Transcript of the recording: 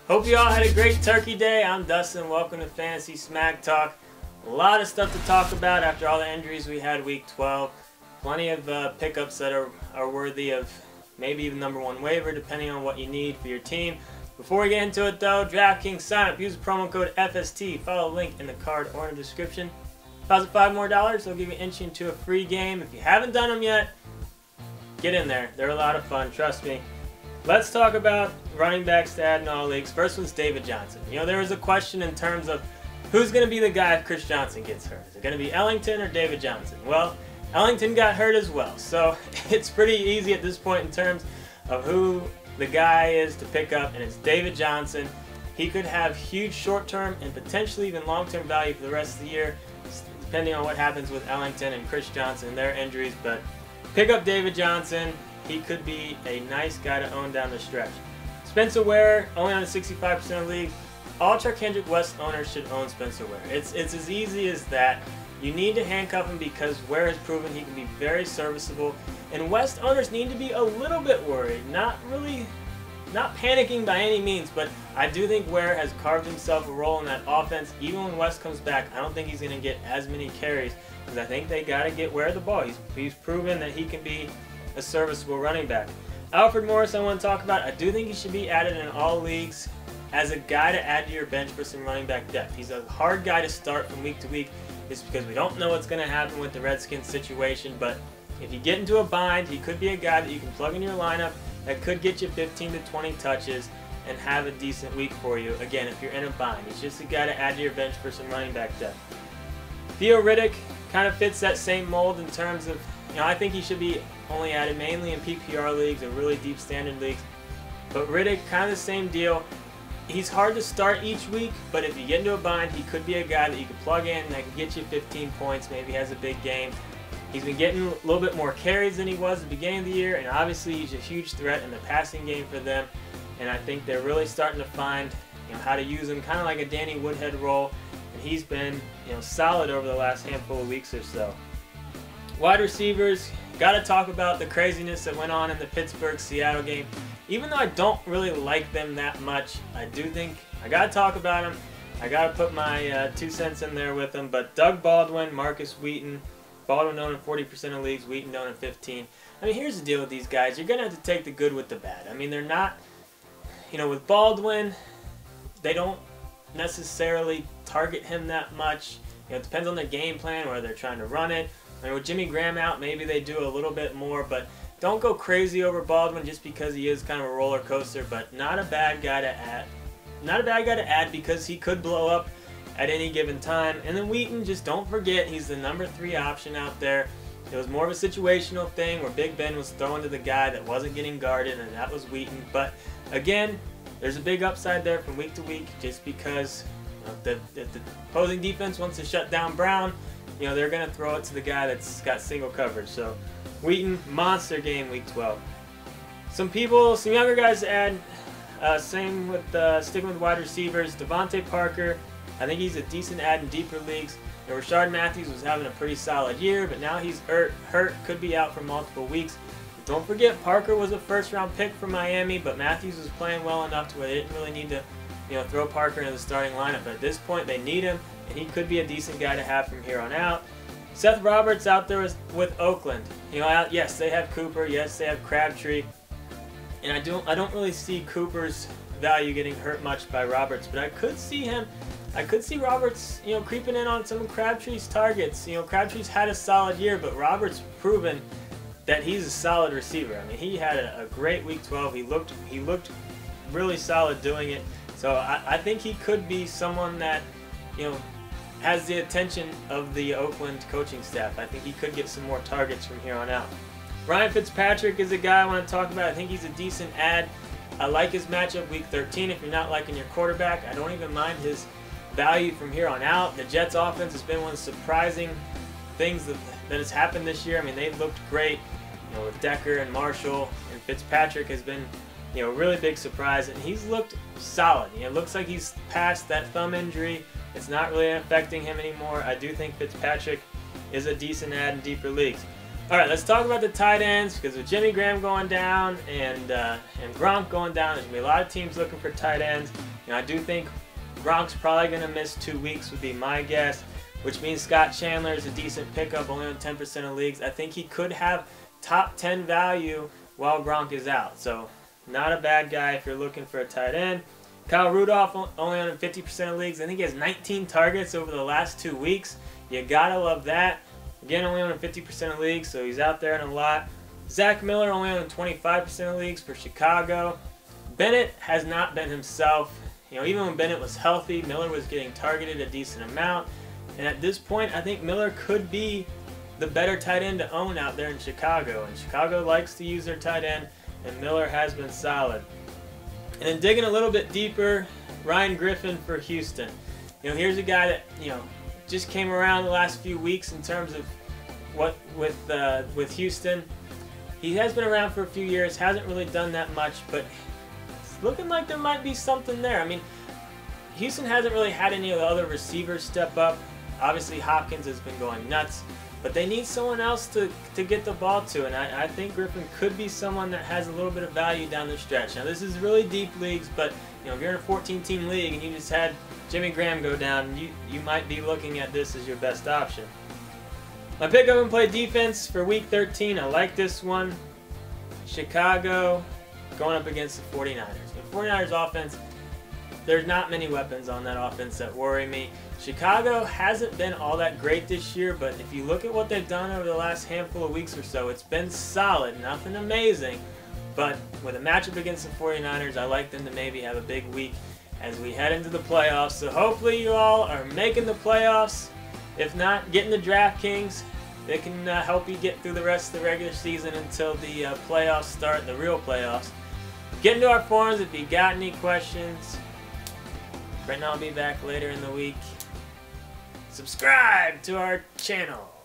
Hope you all had a great Turkey Day. I'm Dustin. Welcome to Fantasy Smack Talk. A lot of stuff to talk about after all the injuries we had Week 12. Plenty of pickups that are worthy of maybe even ~1 waiver, depending on what you need for your team. Before we get into it, though, DraftKings sign up. Use the promo code FST. Follow the link in the card or in the description. Deposit $5 more. They'll give you entry into a free game. If you haven't done them yet, get in there. They're a lot of fun. Trust me. Let's talk about running backs to add in all leagues. First one's David Johnson. You know, there was a question in terms of who's going to be the guy if Chris Johnson gets hurt. Is it going to be Ellington or David Johnson? Well, Ellington got hurt as well, so it's pretty easy at this point in terms of who the guy is to pick up, and it's David Johnson. He could have huge short-term and potentially even long-term value for the rest of the year, depending on what happens with Ellington and Chris Johnson and their injuries. But pick up David Johnson. He could be a nice guy to own down the stretch. Spencer Ware, only on 65% of leagues. All Charkandrick West owners should own Spencer Ware. It's as easy as that. You need to handcuff him because Ware has proven he can be very serviceable. And West owners need to be a little bit worried. Not panicking by any means, but I do think Ware has carved himself a role in that offense. Even when West comes back, I don't think he's going to get as many carries because I think they got to get Ware the ball. He's proven that he can be a serviceable running back. Alfred Morris I want to talk about. I do think he should be added in all leagues as a guy to add to your bench for some running back depth. He's a hard guy to start from week to week just because we don't know what's going to happen with the Redskins situation, but if you get into a bind, he could be a guy that you can plug in your lineup that could get you 15 to 20 touches and have a decent week for you. Again, if you're in a bind, he's just a guy to add to your bench for some running back depth. Theo Riddick kind of fits that same mold in terms of, I think he should be only added mainly in PPR leagues or really deep standard leagues. But Riddick, kind of the same deal. He's hard to start each week, but if you get into a bind, he could be a guy that you can plug in that can get you 15 points, maybe has a big game. He's been getting a little bit more carries than he was at the beginning of the year, and obviously he's a huge threat in the passing game for them. And I think they're really starting to find how to use him, kind of like a Danny Woodhead role. And he's been solid over the last handful of weeks or so. Wide receivers, got to talk about the craziness that went on in the Pittsburgh-Seattle game. Even though I don't really like them that much, I do think I got to talk about them. I got to put my 2 cents in there with them. But Doug Baldwin, Marcus Wheaton, Baldwin owned in 40% of leagues, Wheaton owned in 15. I mean, here's the deal with these guys. You're going to have to take the good with the bad. I mean, they're not, with Baldwin, they don't necessarily target him that much. It depends on their game plan, whether they're trying to run it. I mean, with Jimmy Graham out, maybe they do a little bit more, but don't go crazy over Baldwin just because he is kind of a roller coaster, but not a bad guy to add. Not a bad guy to add because he could blow up at any given time. And then Wheaton, just don't forget, he's the number 3 option out there. It was more of a situational thing where Big Ben was throwing to the guy that wasn't getting guarded, and that was Wheaton. But again, there's a big upside there from week to week just because if the opposing defense wants to shut down Brown, they're going to throw it to the guy that's got single coverage. So Wheaton, monster game week 12. Some younger guys to add. Same with sticking with wide receivers. Devontae Parker, I think he's a decent add in deeper leagues. Rashard Matthews was having a pretty solid year, but now he's hurt, could be out for multiple weeks. Don't forget, Parker was a first-round pick for Miami, but Matthews was playing well enough to where they didn't really need to throw Parker into the starting lineup. But at this point, they need him, and he could be a decent guy to have from here on out. Seth Roberts out there with Oakland. Yes, they have Cooper. Yes, they have Crabtree. And I don't really see Cooper's value getting hurt much by Roberts, but I could see Roberts, creeping in on some of Crabtree's targets. Crabtree's had a solid year, but Roberts proven that he's a solid receiver. I mean, he had a great week 12. He looked really solid doing it. So I think he could be someone that, has the attention of the Oakland coaching staff. I think he could get some more targets from here on out. Ryan Fitzpatrick is a guy I want to talk about. I think he's a decent add. I like his matchup week 13. If you're not liking your quarterback, I don't even mind his value from here on out. The Jets offense has been one of the surprising things that has happened this year. I mean, they've looked great, with Decker and Marshall, and Fitzpatrick has been, a really big surprise, and he's looked solid. It looks like he's past that thumb injury. It's not really affecting him anymore. I do think Fitzpatrick is a decent add in deeper leagues. All right, let's talk about the tight ends, because with Jimmy Graham going down and Gronk going down, there's going to be a lot of teams looking for tight ends. I do think Gronk's probably going to miss 2 weeks would be my guess, which means Scott Chandler is a decent pickup, only on 10% of leagues. I think he could have top 10 value while Gronk is out. So not a bad guy if you're looking for a tight end. Kyle Rudolph only on 50% of leagues. I think he has 19 targets over the last 2 weeks. You gotta love that. Again, only on 50% of leagues, so he's out there in a lot. Zach Miller only on 25% of leagues for Chicago. Bennett has not been himself. Even when Bennett was healthy, Miller was getting targeted a decent amount. And at this point, I think Miller could be the better tight end to own out there in Chicago. And Chicago likes to use their tight end, and Miller has been solid. And then digging a little bit deeper, Ryan Griffin for Houston. Here's a guy that, just came around the last few weeks in terms of what with Houston. He has been around for a few years, hasn't really done that much, but it's looking like there might be something there. I mean, Houston hasn't really had any of the other receivers step up. Obviously, Hopkins has been going nuts, but they need someone else to get the ball to, and I think Griffin could be someone that has a little bit of value down the stretch. Now, this is really deep leagues, but if you're in a 14-team league and you just had Jimmy Graham go down, you might be looking at this as your best option. My pickup and play defense for Week 13, I like this one. Chicago going up against the 49ers. The 49ers offense, there's not many weapons on that offense that worry me. Chicago hasn't been all that great this year, but if you look at what they've done over the last handful of weeks or so, it's been solid, nothing amazing. But with a matchup against the 49ers, I like them to maybe have a big week as we head into the playoffs. So hopefully you all are making the playoffs. If not, get into DraftKings. They can help you get through the rest of the regular season until the playoffs start, the real playoffs. Get into our forums if you got any questions. Right now, I'll be back later in the week. Subscribe to our channel.